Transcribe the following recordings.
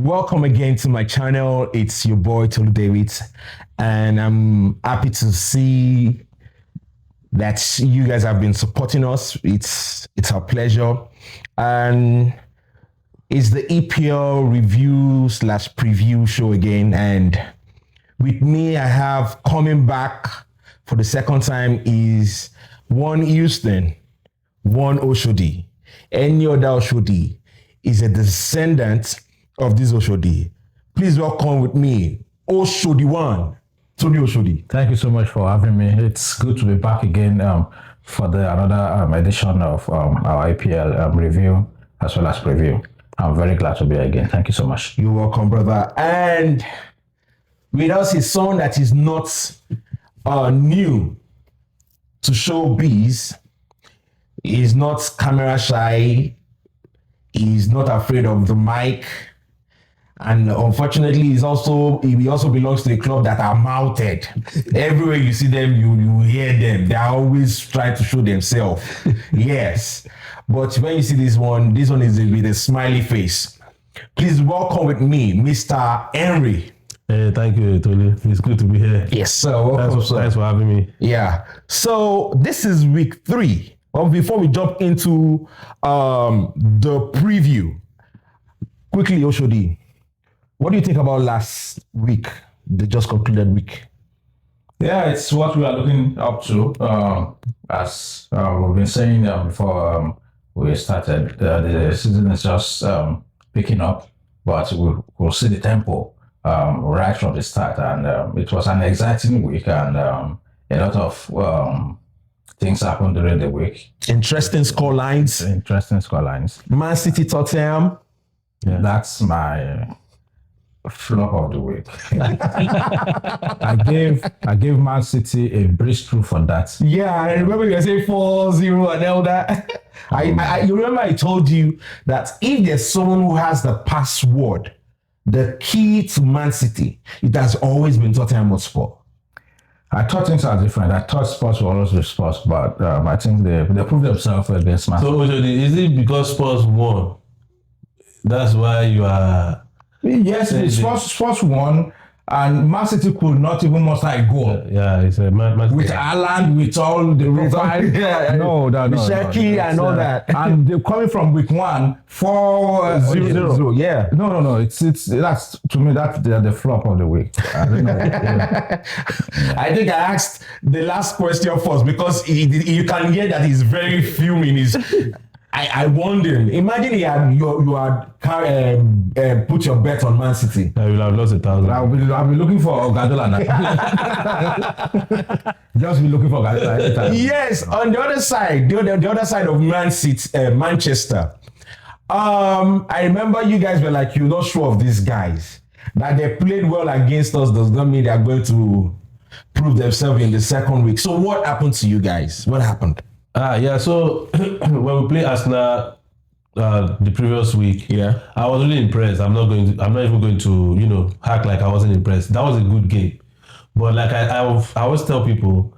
Welcome again to my channel. It's your boy Tolu David, and I'm happy to see that you guys have been supporting us. It's our pleasure, and it's the EPL review / preview show again. And with me, I have coming back for the second time is one Houston, one Oshodi. Any other Oshodi is a descendant of this Oshodi. Please welcome with me, Oshodi one, Tony Oshodi. Thank you so much for having me. It's good to be back again for another edition of our EPL review as well as preview. I'm very glad to be here again. Thank you so much. You're welcome, brother. And with us is someone that is not new to showbiz. He's not camera shy. He's not afraid of the mic. And unfortunately, he also belongs to a club that are mounted. Everywhere you see them, you hear them. They are always trying to show themselves. Yes. But when you see this one is with a smiley face. Please welcome with me, Mr. Henry. Hey, thank you, Tony. It's good to be here. Yes, sir. Welcome, Thanks for having me. Yeah. So this is week 3. Well, before we jump into the preview, quickly, Oshodi, what do you think about last week, the just concluded week? Yeah, it's what we are looking up to. As we've been saying before we started, the season is just picking up, but we'll see the tempo right from the start. And it was an exciting week, and a lot of things happened during the week. Interesting scorelines. Man City, Tottenham. Yeah. That's my flop of the week. I gave Man City a breakthrough for that. Yeah, I remember you were saying 4-0 and all that. You remember I told you that if there's someone who has the password, the key to Man City, it has always been Tottenham Hotspur. I thought things are different. I thought Spurs were always with Spurs, but I think they proved themselves against Man City. So, is it because Spurs won? That's why you are... Yes, Spurs won, and Man City could not even muster a goal. Yeah, it's a Man with Haaland, with all the profile. Sheki and all that. And they're coming from week 1, 4-0. Yeah. No. It's that's, to me, that's the flop of the week. I don't know. I think I asked the last question first because you can hear that he's very fuming. I warned him. Imagine you had put your bet on Man City. I will have lost 1,000. I'll be looking for Gadola now. Just be looking for Gadola every time. Yes, on the other side, the other side of Man City, Manchester. I remember you guys were like, you're not sure of these guys. That they played well against us does not mean they are going to prove themselves in the second week. So what happened to you guys? What happened? So when we played Arsenal the previous week, I was really impressed. I'm not even going to, act like I wasn't impressed. That was a good game. But like I always tell people,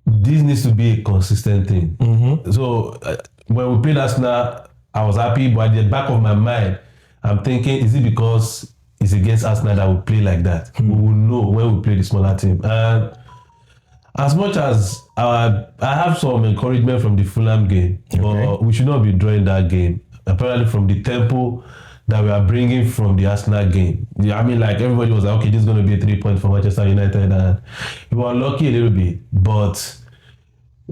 this needs to be a consistent thing. Mm-hmm. So when we played Arsenal, I was happy, but at the back of my mind, I'm thinking, is it because it's against Arsenal that we play like that? Mm-hmm. We will know when we play the smaller team. And as much as I have some encouragement from the Fulham game, but we should not be drawing that game. Apparently from the tempo that we are bringing from the Arsenal game. I mean, like everybody was like, okay, this is going to be a 3 point for Manchester United. And we were lucky a little bit, but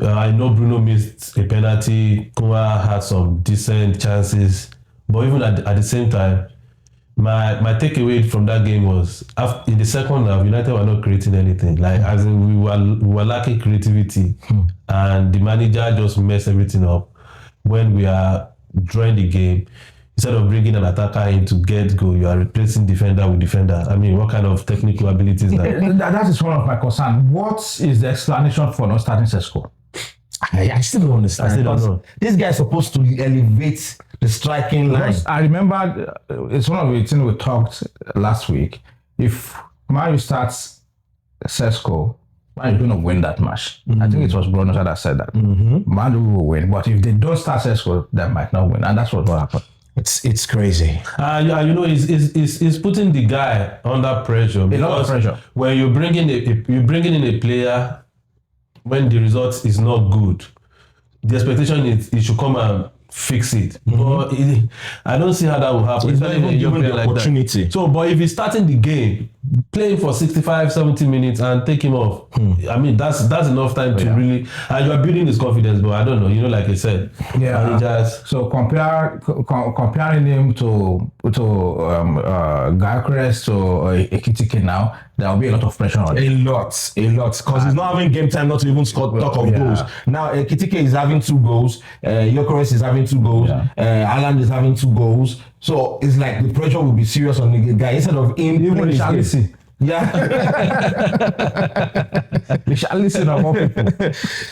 I know Bruno missed a penalty. Kuma had some decent chances. But even at the same time, my takeaway from that game was in the second half, United were not creating anything. Like as in we were lacking creativity, and the manager just messed everything up. When we are drawing the game, instead of bringing an attacker in to get goal, you are replacing defender with defender. I mean, what kind of technical ability is that? That is one of my concerns. What is the explanation for not starting Sesko? I still don't understand. I still don't know. This guy is supposed to elevate the striking line. I remember it's one of the things we talked last week. If Man U starts Sesko, Man U going to win that match. Mm-hmm. I think it was Bruno that said that. Mm-hmm. Man U will win, but if they don't start Sesko, they might not win, and that's what will happen. It's crazy. You know, it's putting the guy under pressure. A lot of pressure. When you're bringing in a player when the result is not good, the expectation is he should come and fix it. But I don't see how that will happen. It's not even given the opportunity. So, but if he's starting the game, playing for 65, 70 minutes and take him off, I mean, that's enough time to really, and you're building his confidence, but I don't know, you know, like I said. Yeah. So comparing him to Gyökeres to Ekitike now, there will be a lot of pressure on him. A lot. Because he's not having game time not to even score talk of goals. Now, Ekitike is having 2 goals. Gyökeres is having 2 goals. Haaland is having 2 goals. So it's like the pressure will be serious on the guy instead of him Even Richarlison. Yeah. Richarlison of all people.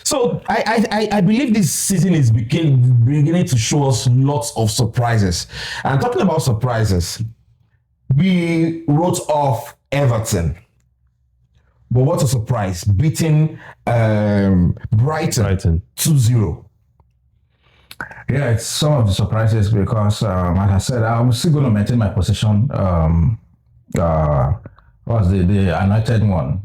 So I believe this season is beginning to show us lots of surprises. And talking about surprises, we wrote off Everton. But what a surprise, beating Brighton 2-0. Yeah, it's some of the surprises because, like I said, I'm still going to maintain my position. What's the United one?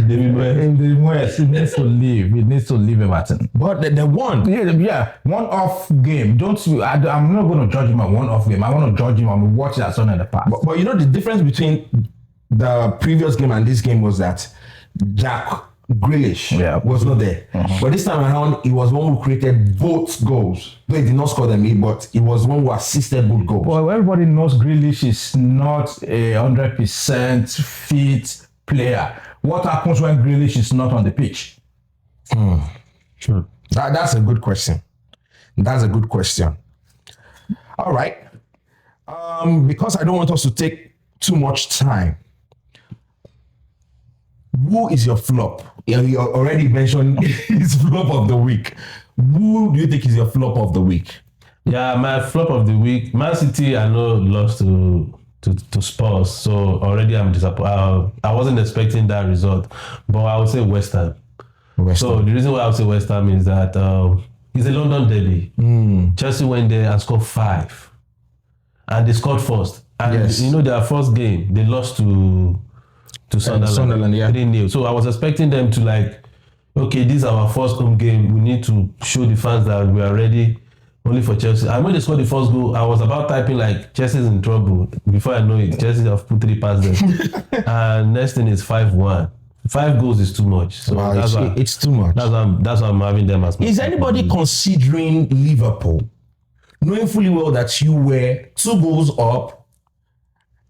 David Moyes, he needs to leave. He needs to leave Everton. But they won. Yeah, one-off game. I'm not going to judge him on one-off game. I want to judge him on what he has done in the past. But you know the difference between the previous game and this game was that Jack Grealish was not there. But this time around, he was one who created both goals. Though he did not score them, but he was one who assisted both goals. Well, everybody knows Grealish is not a 100% fit player. What happens when Grealish is not on the pitch? Sure. That's a good question. All right. Because I don't want us to take too much time, who is your flop? You already mentioned his flop of the week. Who do you think is your flop of the week? Yeah, my flop of the week, Man City, I know lost to Spurs, so already I'm disappointed. I wasn't expecting that result, but I would say West Ham. So the reason why I would say West Ham is that it's a London derby. Chelsea went there and scored 5, and they scored first. And you know their first game, they lost to Sunderland, 3-0. So I was expecting them to okay, this is our first home game. We need to show the fans that we are ready only for Chelsea. And when they scored the first goal, I was about typing Chelsea's in trouble. Before I know it, Chelsea have put 3 past them. And next thing is 5-1. 5 goals is too much. So it's too much. That's why I'm having them as my Is anybody considering Liverpool, knowing fully well that you were 2 goals up,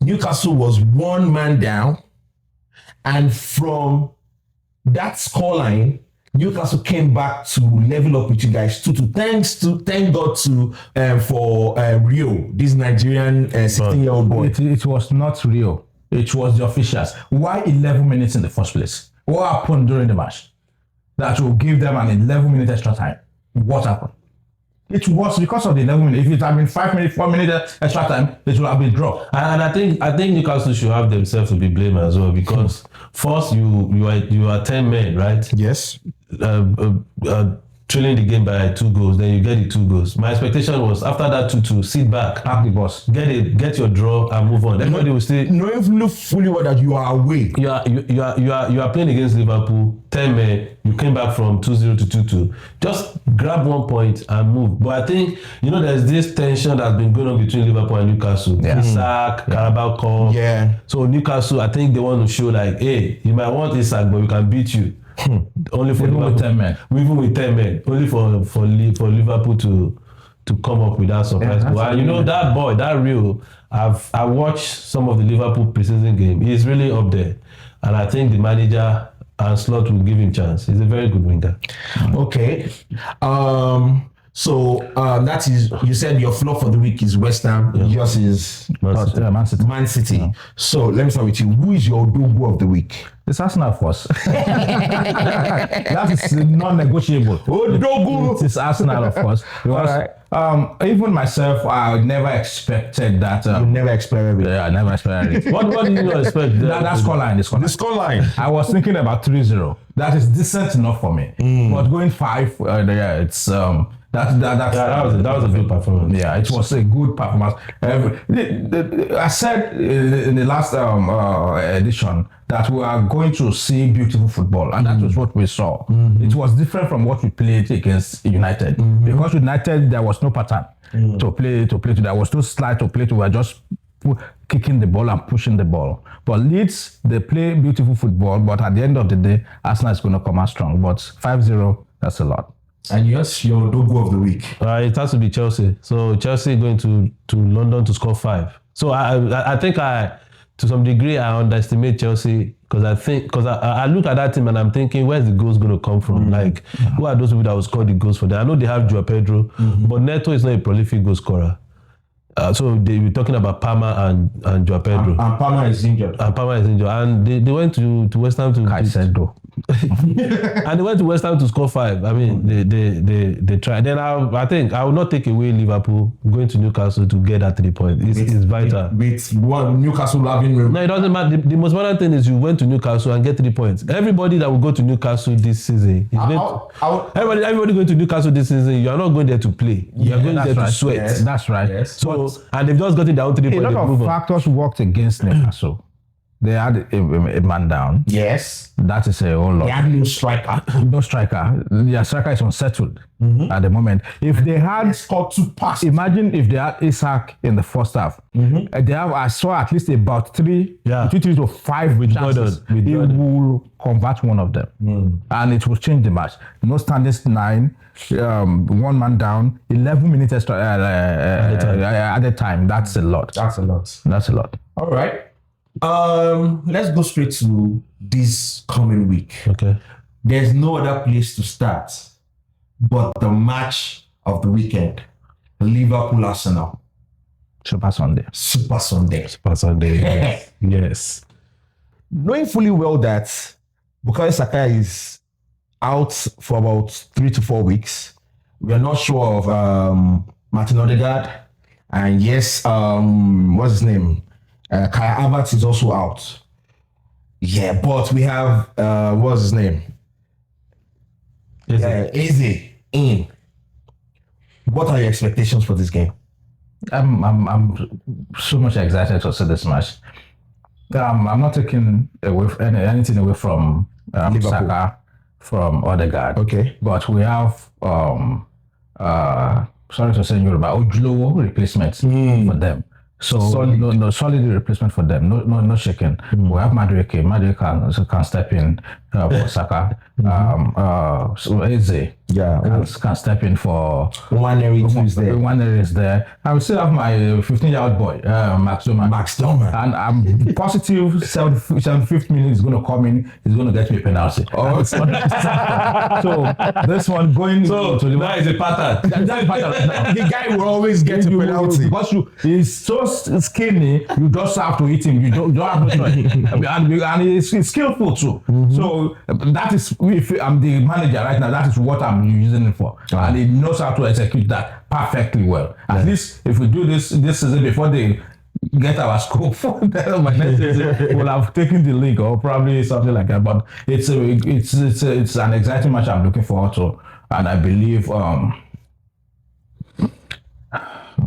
Newcastle was 1 man down, and from that scoreline, Newcastle came back to level up with you guys 2-2. Thank God for Rio, this Nigerian 16-year-old boy. It was not Rio. It was the officials. Why 11 minutes in the first place? What happened during the match that will give them an 11-minute extra time? What happened? It was because of the 11 minutes. If it had been 5 minutes, 4 minutes extra time, it would have been dropped. And I think Newcastle should have themselves to be blamed as well, because first you are 10 men, right? Yes. Trailing the game by 2 goals, then you get the 2 goals. My expectation was after that 2-2, sit back, Pack the boss, get your draw and move on. Everybody will stay. Knowing fully well that you are away. You are playing against Liverpool, 10 men. You came back from 2-0 to 2-2. Just grab 1 point and move. But I think there's this tension that's been going on between Liverpool and Newcastle. Isak, Carabao Cup. Yeah. So Newcastle, I think they want to show hey, you might want Isak, but we can beat you. Only for even with 10 men. Even with 10 men. Only for Liverpool to come up with that surprise goal. And that boy, that Rio, I watched some of the Liverpool preseason game. He's really up there. And I think the manager and Slot will give him chance. He's a very good winger. Okay. So that is, you said your flop for the week is West Ham. Yours is Man City. Man City. So let me start with you. Who is your Dogu of the week? It's Arsenal first. That is non-negotiable. Dogu. It's Arsenal, of course. Because even myself, I never expected that. You never expected it. Yeah, I never expected it. What did you expect? That scoreline. The scoreline. I was thinking about 3-0. That is decent enough for me. But going 5, it's that That was a good performance. Yeah, it was a good performance. I said in the last edition that we are going to see beautiful football, and that was what we saw. It was different from what we played against United, because United there was no pattern to play to. There was no slide to play to. We were just kicking the ball and pushing the ball. But Leeds, they play beautiful football, but at the end of the day, Arsenal is going to come out strong. But 5-0, that's a lot. And yes, your Dogo of the week. It has to be Chelsea. So Chelsea going to London to score 5. So I think to some degree I underestimate Chelsea, because I look at that team and I'm thinking, where's the goals going to come from? Like, who are those people that will score the goals for them? I know they have Joao Pedro, but Neto is not a prolific goal scorer. So they were talking about Palmer and Joao Pedro. And Palmer is injured. And they went to West Ham to... I said though. And they went to West Ham to score 5. I mean, they tried. Then I think I will not take away Liverpool going to Newcastle to get that 3 points. It's vital. With one Newcastle having... No, it doesn't matter. The most important thing is you went to Newcastle and get 3 points. Everybody that will go to Newcastle this season, everybody going to Newcastle this season, you are not going there to play. You are going there to sweat. Yes, that's right. Yes. So, and they've just gotten their own 3 points. A lot of factors worked against Newcastle. They had a man down. Yes. That is a whole lot. They had no striker. No striker. Their striker is unsettled at the moment. If they had scored 2 passes. Imagine if they had Isak in the first half. I saw at least about 3 to 5 with chances. Gordon. He will convert one of them. And it will change the match. No standing 9. One man down, 11 minutes extra at a time. That's a lot. That's a lot. That's a lot. All right. Let's go straight to this coming week. Okay. There's no other place to start but the match of the weekend. Liverpool Arsenal. Super Sunday. Super Sunday. Super Sunday. Yes. Knowing fully well that Bukayo Saka is out for about 3 to 4 weeks. We are not sure of Martin Odegaard. And yes, what's his name? Kai Havertz is also out. Yeah, but we have what's his name? Eze in. What are your expectations for this game? I'm so much excited to see this match. I'm not taking away anything away from Saka, from Odegaard. Okay, but we have sorry to say in Yoruba, Ojlowo replacements for them. So solid. Solid replacement for them. No shaking. We have Madueke. Madueke can step in for Saka. So Eze can step in for Nwaneri is there. I will still have my 15-year-old boy, Max Doman. And I'm positive 75th minute is going to come in. He's going to get me a penalty. Oh, so this one going to the that is a pattern. The guy will always get a penalty because he's so skinny. You just have to hit him. You don't have no choice. And he's skillful too. So that is, if I'm the manager right now, that is what I'm using it for. And he knows how to execute that perfectly well. At least if we do this season before they get our scope for we'll have taken the league or probably something like that. But it's an exciting match I'm looking forward to, and I believe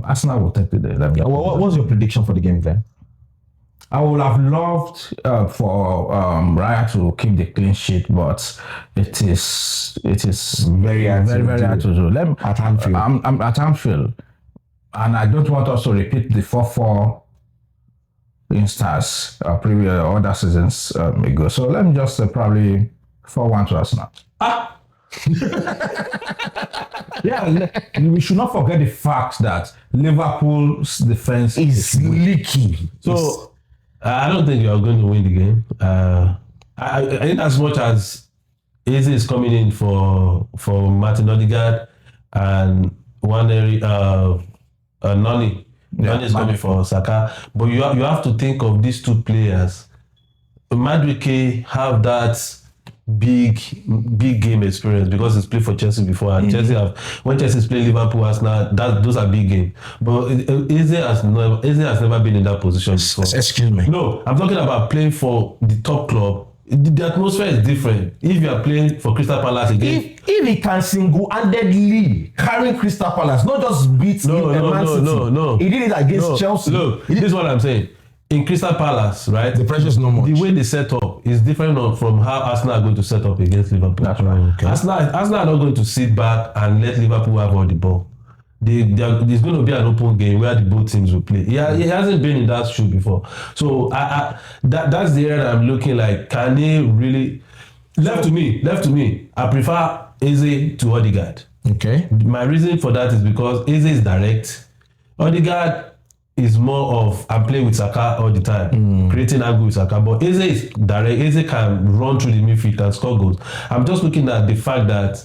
Arsenal will take the day. What's your prediction for the game then? I would have loved for Raya to keep the clean sheet, but it is very hard to do. At Anfield. I'm at Anfield, and I don't want us to repeat the 4-4 instance previous other seasons ago. So let me just say probably 4-1 to Arsenal. Yeah, we should not forget the fact that Liverpool's defense is leaky. So I don't think you are going to win the game. I think as much as Eze is coming in for Martin Odegaard and Nani is coming for Saka, but you have to think of these two players. Madueke have that big game experience because he's played for Chelsea before, and when Chelsea's played Liverpool, Arsenal, those are big games. But Eze has never been in that position before. Excuse me. No, I'm talking about playing for the top club. the atmosphere is different. If you are playing for Crystal Palace again, If he can single-handedly carry Crystal Palace, not just beat Man City. no. He did it against Chelsea. Look, this is what I'm saying. In Crystal Palace, right? The pressure is no much. The way they set up is different from how Arsenal are going to set up against Liverpool. That's right. Okay. Arsenal are not going to sit back and let Liverpool have all the ball. There's going to be an open game where the both teams will play. He hasn't been in that shoe before. So that's the area that I'm looking like. Can they really... Left to me, I prefer Eze to Odegaard. Okay. My reason for that is because Eze is direct. Odegaard is more of I'm playing with Saka all the time, creating angle with Saka. But Eze is direct. Eze can run through the midfield and score goals. I'm just looking at the fact that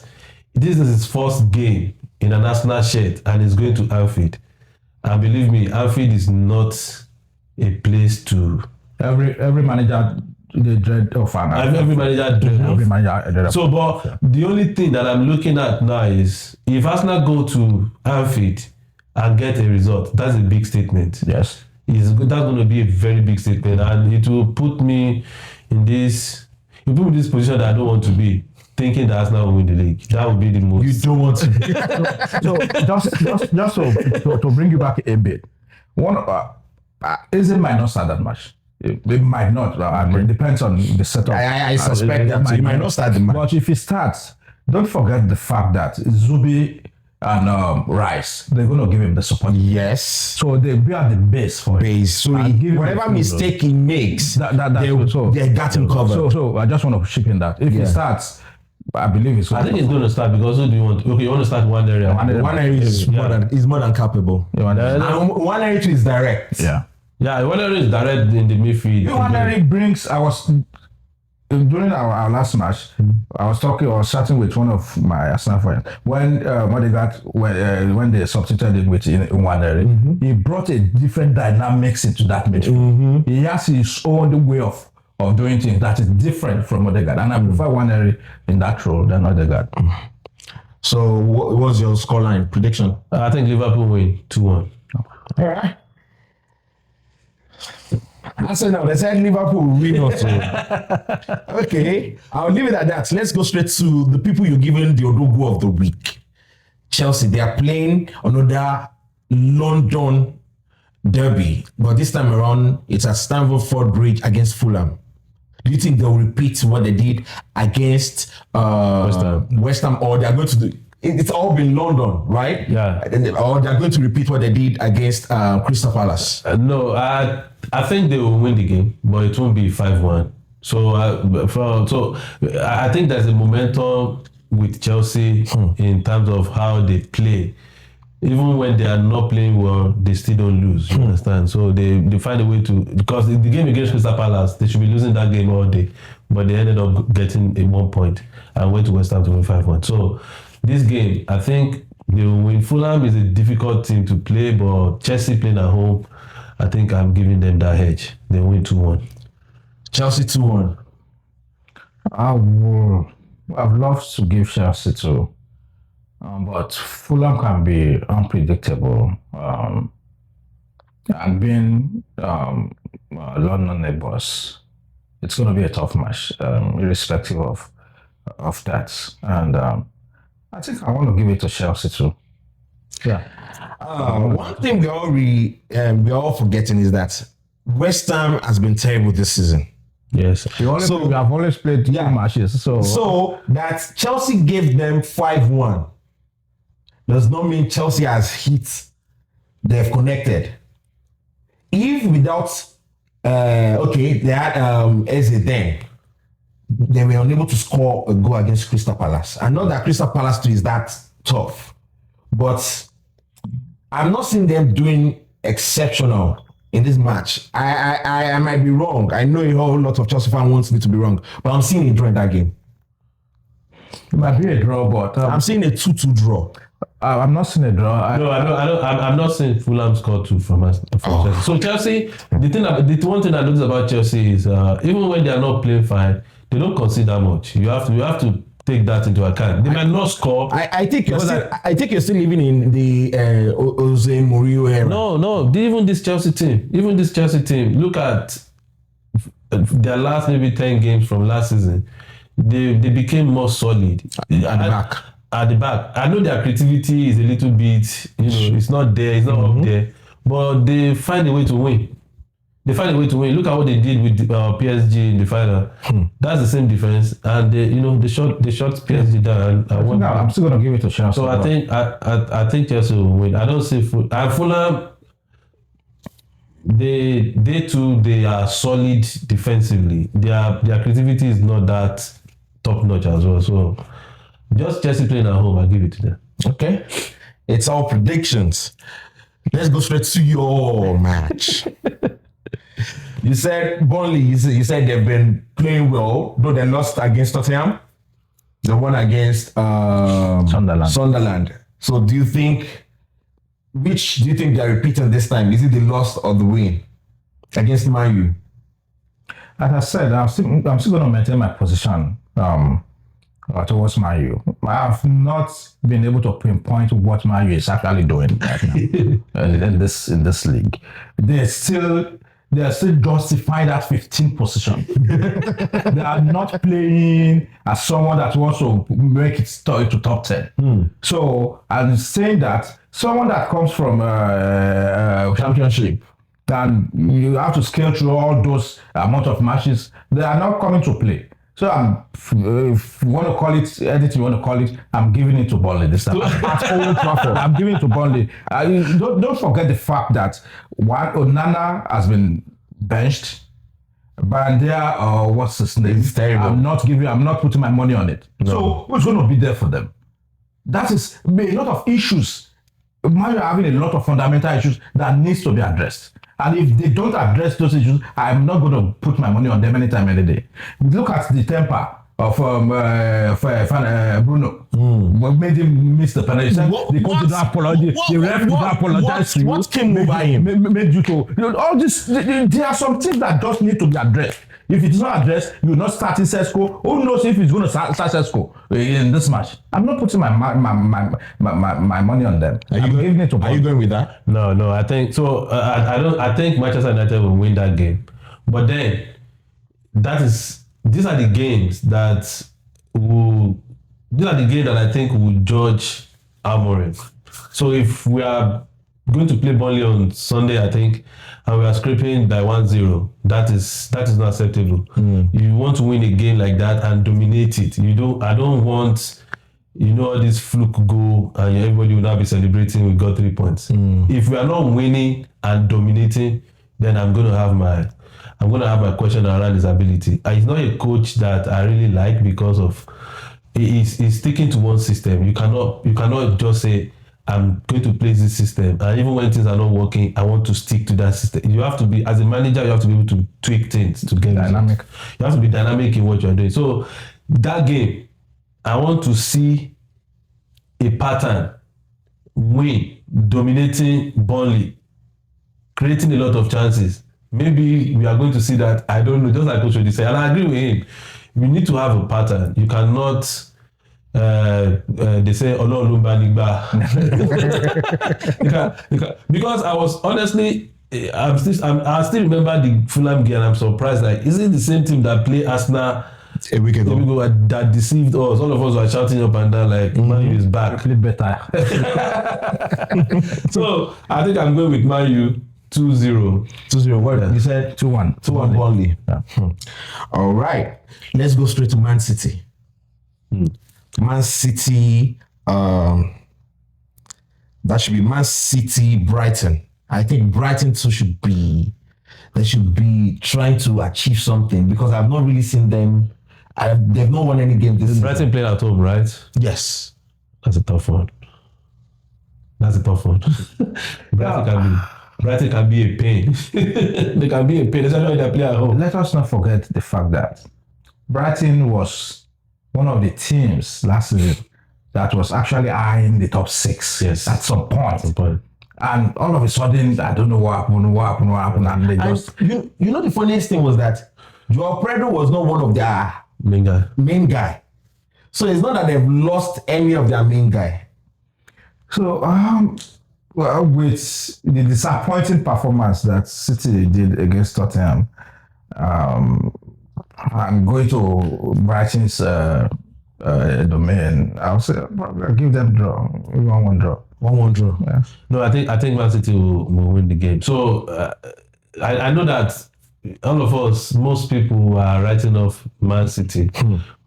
this is his first game in an Arsenal shirt and he's going to Anfield. And believe me, Anfield is not a place to... Every manager they dread of every manager dread of. Every manager dread of. So, but the only thing that I'm looking at now is if Arsenal go to Anfield and get a result, that's a big statement. Yes. That's going to be a very big statement, and it will put me in this position that I don't want to be, thinking that Arsenal will win the league. That would be the most. You don't want to. So to bring you back a bit, Eze might not start that much. It might not. It depends on the setup. I suspect that he might not start the match. But if he starts, don't forget the fact that Zubi and Rice, they're going to give him the support. Yes. So they be at the base for him. So And give him whatever the mistake he makes, That's they got him covered. So I just want to chip in that. If he starts, I believe it's. I think he's going to start because who do you want? Okay, you want to start one area. One area is more than capable. Yeah. One area is direct. Yeah. Yeah, one area is direct in the midfield. One brings. I was during our last match. I was chatting with one of my Arsenal friends when they substituted him with in one area. He brought a different dynamics into that midfield. He has his own way of doing things that is different from Odegaard, and I prefer one area in that role than Odegaard. So what was your scoreline prediction? I think Liverpool win 2-1. All right. I said no, they said Liverpool will win also. Okay, I'll leave it at that. Let's go straight to the people you're giving the Odogu of the week. Chelsea, they are playing another London derby, but this time around it's at Stamford Bridge against Fulham. Do you think they'll repeat what they did against West Ham, or they're going to do? It's all been London, right? Yeah. Or they're going to repeat what they did against Crystal Palace. No, I think they will win the game, but it won't be 5-1. So I think there's a momentum with Chelsea in terms of how they play. Even when they are not playing well, they still don't lose. You understand? So they find a way to, because the game against Crystal Palace, they should be losing that game all day, but they ended up getting a 1 point and went to West Ham to win 5-1. So this game, I think they will win. Fulham is a difficult team to play, but Chelsea playing at home, I think I'm giving them that edge. They win 2-1. Chelsea 2-1. I've loved to give Chelsea 2. But Fulham can be unpredictable. And being London neighbours, it's going to be a tough match, irrespective of that. And I think I want to give it to Chelsea too. Yeah. One thing we're all forgetting is that West Ham has been terrible this season. Yes. We have always played 2 matches. So that Chelsea gave them 5-1 does not mean Chelsea has hit. They've connected. If without they had Eze then, they were unable to score a goal against Crystal Palace. I know that Crystal Palace too is that tough, but I'm not seeing them doing exceptional in this match. I might be wrong. I know a whole lot of Chelsea fans wants me to be wrong, but I'm seeing a draw in that game. It might be a draw, but I'm seeing a 2-2 draw. I'm not seeing a draw. I'm not saying Fulham scored 2 from Chelsea. So Chelsea, the one thing I notice about Chelsea is even when they are not playing fine, they don't concede that much. You have to take that into account. They might not score. I think you're still living in the Jose Mourinho era. No. Even this Chelsea team. Look at their last maybe 10 games from last season, they became more solid at the back. At the back, I know their creativity is a little bit, it's not there, it's not up there, but they find a way to win. They find a way to win. Look at what they did with PSG in the final. That's the same defense, and they shot PSG down. I'm still gonna give it a chance. So I think Chelsea will win. I don't see Fulham. They are solid defensively. Their creativity is not that top notch as well. So just Chelsea playing at home, I give it to them. Okay, it's all predictions. Let's go straight to your match. You said Burnley. You said they've been playing well, though they lost against Tottenham. They won against Sunderland. So do you think? Which do you think they're repeating this time? Is it the loss or the win against Man U? As I said, I'm still going to maintain my position towards Man U. I have not been able to pinpoint what Man U is actually doing right now in this league. They are still justifying that 15th position. They are not playing as someone that wants to make it to top 10. So I'm saying that someone that comes from championship, then you have to scale through all those amount of matches. They are not coming to play. So if you want to call it anything you want to call it, I'm giving it to Burnley this time. I'm giving it to Burnley. Don't forget the fact that Onana has been benched. Bandia, what's his name? It's terrible. I'm not putting my money on it. No. So who's going to be there for them? That is a lot of issues. Man, are having a lot of fundamental issues that needs to be addressed. And if they don't address those issues, I'm not going to put my money on them anytime, any day. Look at the temper of Bruno. What made him miss the penalty? They come to that apology. The ref did not apologize to you. What came over him? Made you to all this. There are some things that just need to be addressed. If it is not addressed, you're not starting Sesko. Who knows if it's going to start Sesko in this match? I'm not putting my money on them. Are you going with that? No. I think so. I think Manchester United will win that game. But then, these are the games that I think will judge Amorim. So if we are going to play Burnley on Sunday, I think, and we are scraping by 1-0, that is not acceptable. You want to win a game like that and dominate it. I don't want, all this fluke goal and everybody will now be celebrating we got 3 points. If we are not winning and dominating, then I'm going to have my question around his ability. He's not a coach that I really like because of he's sticking to one system. You cannot just say I'm going to play this system, and even when things are not working, I want to stick to that system. You have to be, as a manager, you have to be able to tweak things to get dynamic. You have to be dynamic in what you're doing. So that game, I want to see a pattern, win, dominating Burnley, creating a lot of chances. Maybe we are going to see that. I don't know. Just like Coach Odi said, and I agree with him. We need to have a pattern. You cannot. They say Ololumba Nigba. Because I was honestly, I still remember the Fulham game. I'm surprised. Like, is it the same team that played Arsenal a week ago that deceived us? All of us were shouting up and down like, Man U is back. Played better. So I think I'm going with Man U 2-0. 2-0. What Yeah. you said? 2-1. 2-1 Burnley. Yeah. All right. Let's go straight to Man City. Man City, that should be Man City, Brighton. I think Brighton too they should be trying to achieve something because I've not really seen them. They've not won any game this season. Brighton playing at home, right? Yes. That's a tough one. Brighton can be a pain. They can be a pain, especially when they play at home. Let us not forget the fact that Brighton was one of the teams last season that was actually eyeing the top 6 at some point. And all of a sudden, I don't know what happened, and they just... You know the funniest thing was that Joao Pedro was not one of their main guy. So it's not that they've lost any of their main guy. So, with the disappointing performance that City did against Tottenham, I'm going to Brighton's domain. I'll say I'll give them draw. 1-1 draw. 1-1 draw. Yeah. No, I think Man City will win the game. So I know that all of us, most people are writing off Man City,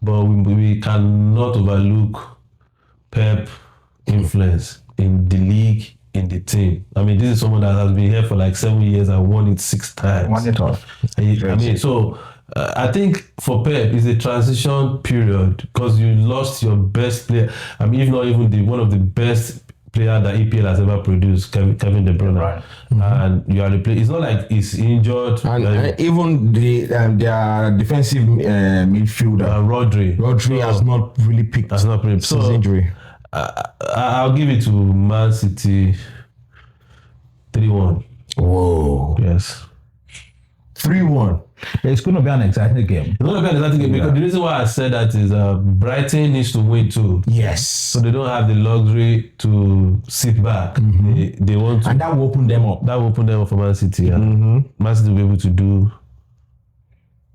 but we cannot overlook Pep influence in the league, in the team. I mean, this is someone that has been here for like 7 years and won it 6 times. Won it all. I mean, so I think for Pep, it's a transition period because you lost your best player. I mean, if not even one of the best player that EPL has ever produced, Kevin De Bruyne, Right. And you are replacing. It's not like he's injured. And even their defensive midfielder, Rodri has not really picked has not played. since injury. I'll give it to Man City 3-1. Whoa. Yes. 3-1. It's going to be an exciting game. It's not a exciting game because the reason why I said that is Brighton needs to win too. Yes. So they don't have the luxury to sit back. They want to. And that will open them up. That will open them up for Man City. Yeah. Man City will be able to do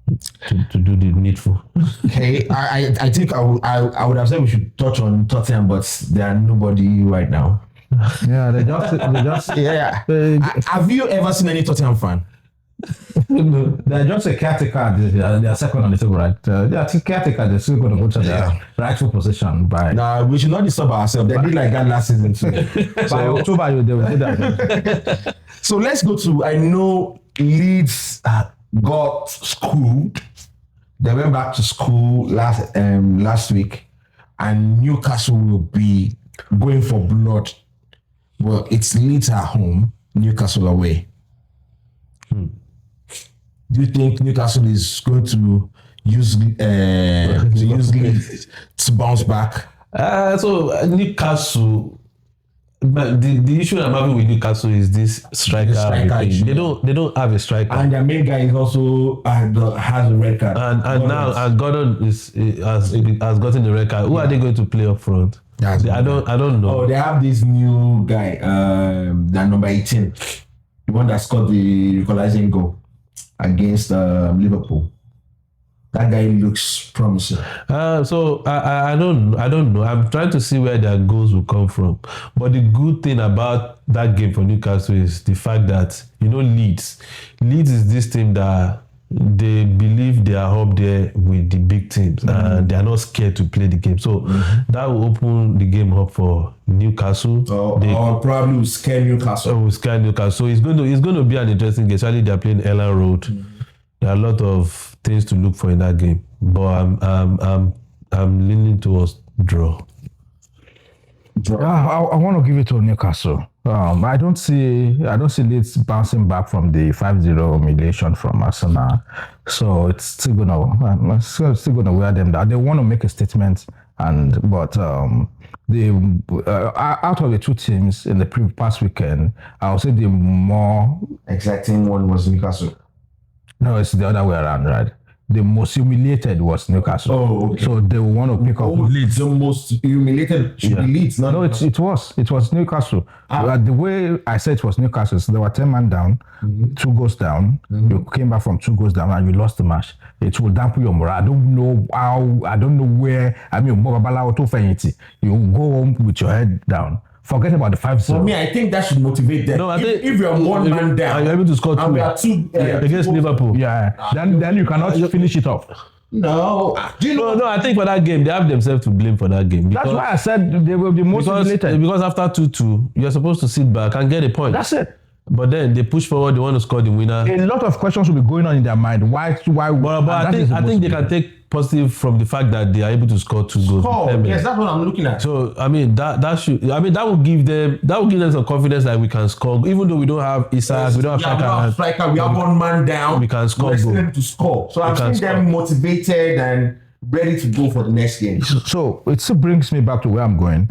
the needful. Okay, I think I would have said we should touch on Tottenham, but there are nobody right now. Yeah, they just Yeah. Have you ever seen any Tottenham fan? they're just a caretaker. They're second on the table, right? They're caretaker. They're still going to go to their rightful position by. Nah, we should not disturb ourselves. They did like that last season too. By October, they will do that. So let's go to. I know Leeds got schooled. They went back to school last week, and Newcastle will be going for blood. Well, it's Leeds at home, Newcastle away. Do you think Newcastle is going to use Leeds to bounce back? So Newcastle, the issue I'm having with Newcastle is this striker issue. They don't have a striker, And their main guy is also has a red card. and Gordon has gotten the red card. Who are they going to play up front? I don't know. Oh, they have this new guy, that number 18, the one that scored the equalizing goal against Liverpool. That guy looks promising. So I don't know. I'm trying to see where their goals will come from. But the good thing about that game for Newcastle is the fact that Leeds is this team that they believe they are up there with the big teams and they are not scared to play the game. So that will open the game up for Newcastle. Or probably will scare Newcastle. So it's going to be an interesting game. Especially they're playing Ellen Road. There are a lot of things to look for in that game. But I'm leaning towards draw. I want to give it to Newcastle. I don't see Leeds bouncing back from the 5-0 humiliation from Arsenal. So it's still gonna wear them down. They want to make a statement, but out of the two teams in the past weekend, I would say the more exciting one was Newcastle. No, it's the other way around, right? The most humiliated was Newcastle. Oh, okay. So they want to pick up Leeds. The most humiliated should be Leeds. No, it was Newcastle. The way I said it was Newcastle, so they were 10 man down, 2 goals down. You came back from 2 goals down and you lost the match. It will dampen your morale. I don't know where. I mean, you go home with your head down. Forget about the 5-0. For me, I think that should motivate them. No, I think if you're one man down, and you're able to score 2 and we are 2 against Liverpool. Then you cannot finish it off. No. Do you know? No, I think for that game, they have themselves to blame for that game. That's why I said they were the most humiliated. Because after 2-2, you're supposed to sit back and get a point. That's it. But then they push forward, they want to score the winner. A lot of questions will be going on in their mind. Why? But I think they can take positive from the fact that they are able to score 2 goals. Yes, that's what I'm looking at. So that will give them some confidence that we can score, even though we don't have Isaac, we don't have striker. We have one man down. We can score. Them to score. So I'm seeing them motivated and ready to go for the next game. So it still brings me back to where I'm going.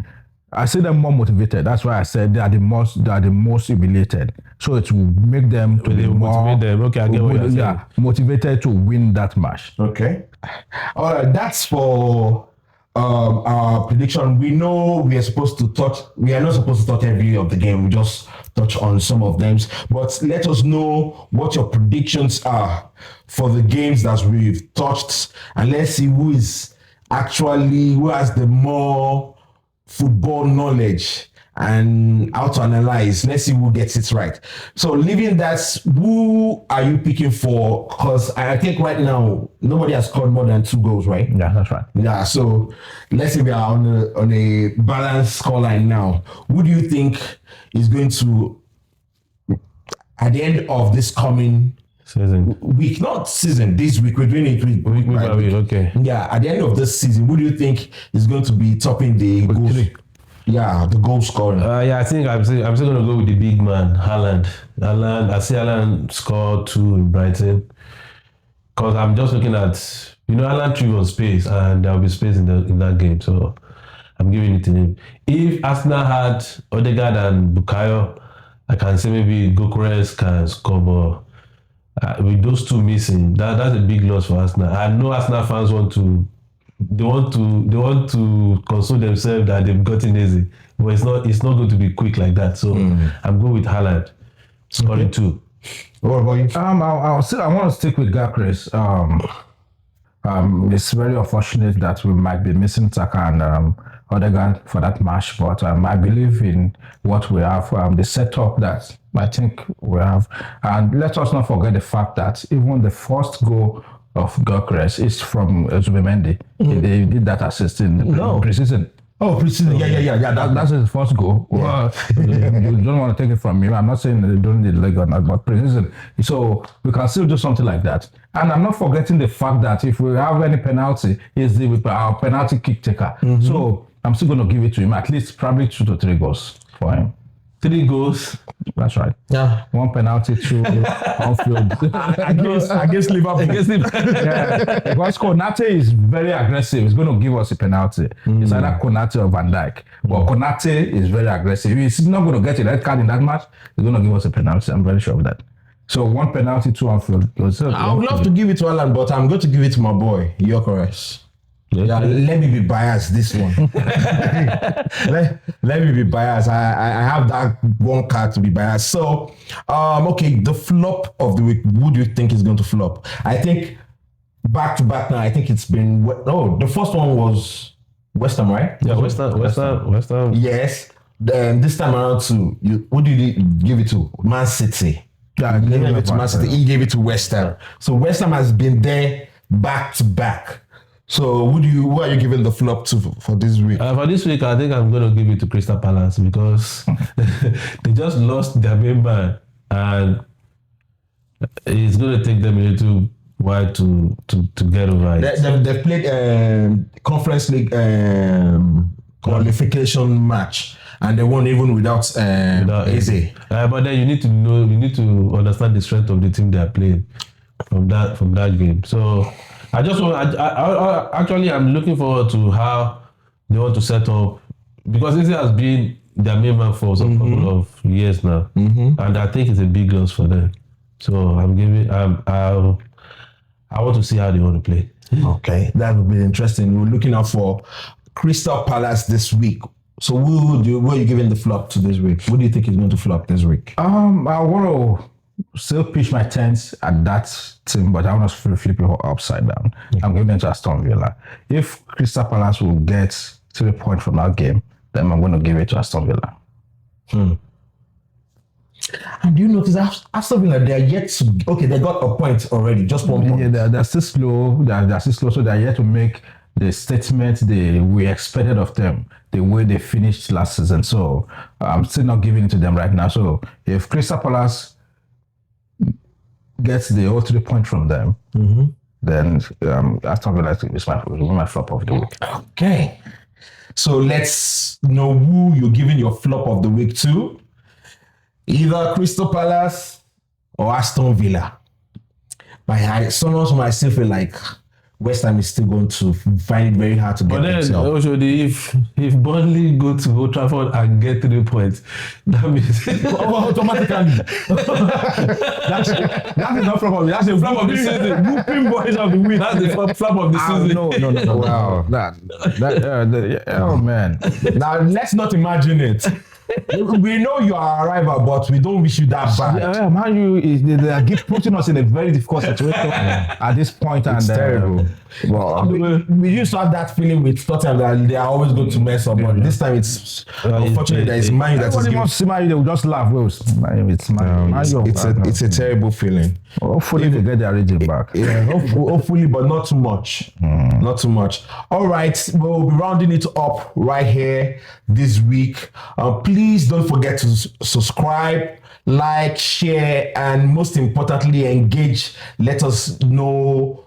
I see them more motivated. That's why I said they are the most humiliated. So it will make them to be more motivate them. Okay, I get what you're saying. Motivated to win that match. Okay. All right. That's for our prediction. We know we are not supposed to touch every of the game. We just touch on some of them. But let us know what your predictions are for the games that we've touched, and let's see who has the more football knowledge and how to analyze. Let's see who gets it right. So leaving that, who are you picking for? Because I think right now nobody has scored more than 2 goals, right? Yeah, that's right. Yeah, so let's say we are on a balanced scoreline now. Who do you think is going to, at the end of this coming season, week, not season, this week, we're doing it week by week, okay. Yeah, at the end of this season, who do you think is going to be topping the goals? Yeah, the goal scoring. I think I'm still going to go with the big man, Haaland. I see Haaland score 2 in Brighton. Because I'm just looking at, Haaland threw on space, and there will be space in that game. So I'm giving it to him. If Arsenal had Odegaard and Bukayo, I can say maybe Gyökeres can score, but with those 2 missing, that's a big loss for Arsenal. I know Arsenal fans want to console themselves that they've gotten easy, but it's not going to be quick like that. So I'm going with Haaland scoring 2. What about you? I want to stick with Gyökeres. It's very unfortunate that we might be missing Saka and Odegaard for that match, but I believe in what we have, the setup that I think we have. And let us not forget the fact that even the first goal of Gyökeres is from Zubimendi. They did that assist in pre-season. Oh, pre-season. Yeah. That's his first goal. Yeah. You don't want to take it from me. I'm not saying they don't need leg or not, but pre-season. So we can still do something like that. And I'm not forgetting the fact that if we have any penalty, he's our penalty kick taker. So I'm still going to give it to him, at least probably 2 to 3 goals for him. 3 goals. That's right. Yeah. 1 penalty, 2 outfield. Against Liverpool. Yeah. Because Konate is very aggressive. He's going to give us a penalty. It's either Konate or Van Dijk. But Konate is very aggressive. He's not going to get a red card in that match. He's going to give us a penalty. I'm very sure of that. So 1 penalty, 2 outfield. I would love to give it to Haaland, but I'm going to give it to my boy, Gyökeres. Yeah, let me be biased this one. let me be biased. I have that 1 card to be biased. So, okay, the flop of the week. Who do you think is going to flop? I think back to back now. I think it's been the first one was West Ham, right? Yeah, West Ham. Yes. Then this time around too, who did you give it to? Man City. Yeah, he gave it to Man City. He gave it to West Ham. So West Ham has been there back to back. So who are you giving the flop to for this week? For this week, I think I'm going to give it to Crystal Palace because they just lost their main man, and it's going to take them a little while to get over it. They played Conference League qualification match, and they won even without Eze. But then you need to understand the strength of the team they are playing from that game. So I actually I'm looking forward to how they want to set up, because Eze has been their main man for some couple of years now, and I think it's a big loss for them. So I want to see how they want to play. Okay, that would be interesting. We're looking out for Crystal Palace this week. So who are you giving the flop to this week? What do you think is going to flop this week? I want to still pitch my tents at that team, but I want to flip it upside down. I'm giving it to Aston Villa. If Crystal Palace will get 3 points from that game, then I'm going to give it to Aston Villa. And do you notice Aston Villa, they are yet to... Okay, they got a point already, just 1 point. Yeah, they're still slow. They're still slow, so they're yet to make the statement we expected of them, the way they finished last season. So I'm still not giving it to them right now. So if Crystal Palace gets the whole 3 points from them, then Aston Villa is my flop of the week. Okay. So let's know who you're giving your flop of the week to. Either Crystal Palace or Aston Villa. But someone might still feel like West Ham is still going to find it very hard to get themselves. But then, if Burnley go to Old Trafford and get 3 points, that means automatically. That is not flop of the season. That's a flop of the season. Whooping boys of the week. That's the flop of the season. No. Wow. Oh man. Now let's not imagine it. We know you are a rival, but we don't wish you that bad. Yeah, Man U is they are putting us in a very difficult situation at this point, It's and terrible. well, We used to have that feeling with Tottenham that they are always going to mess up, but this time it's unfortunately there is Man U that is everybody giving. wants to see Man U, they will just laugh. Well, it's Man U. It's a terrible feeling. Hopefully they get their region back. Yeah, hopefully, but not too much. Not too much. All right, we'll be rounding it up right here this week. Please don't forget to subscribe, like, share, and most importantly, engage. Let us know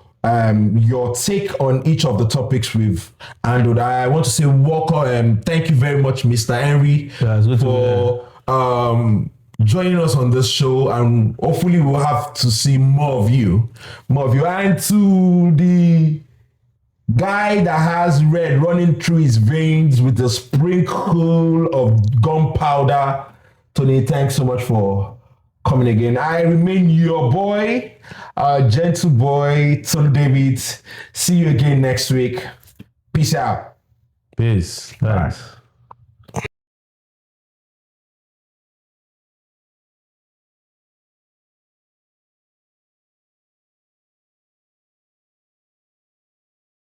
your take on each of the topics we've handled. I want to say welcome. Thank you very much, Mr. Henry, Yeah, it's good to be for joining us on this show, and hopefully we'll have to see more of you. And to the guy that has red running through his veins with a sprinkle of gunpowder, Tony, thanks so much for coming again. I remain your boy, gentle boy, Tony David. See you again next week. Peace out. Peace. Thanks.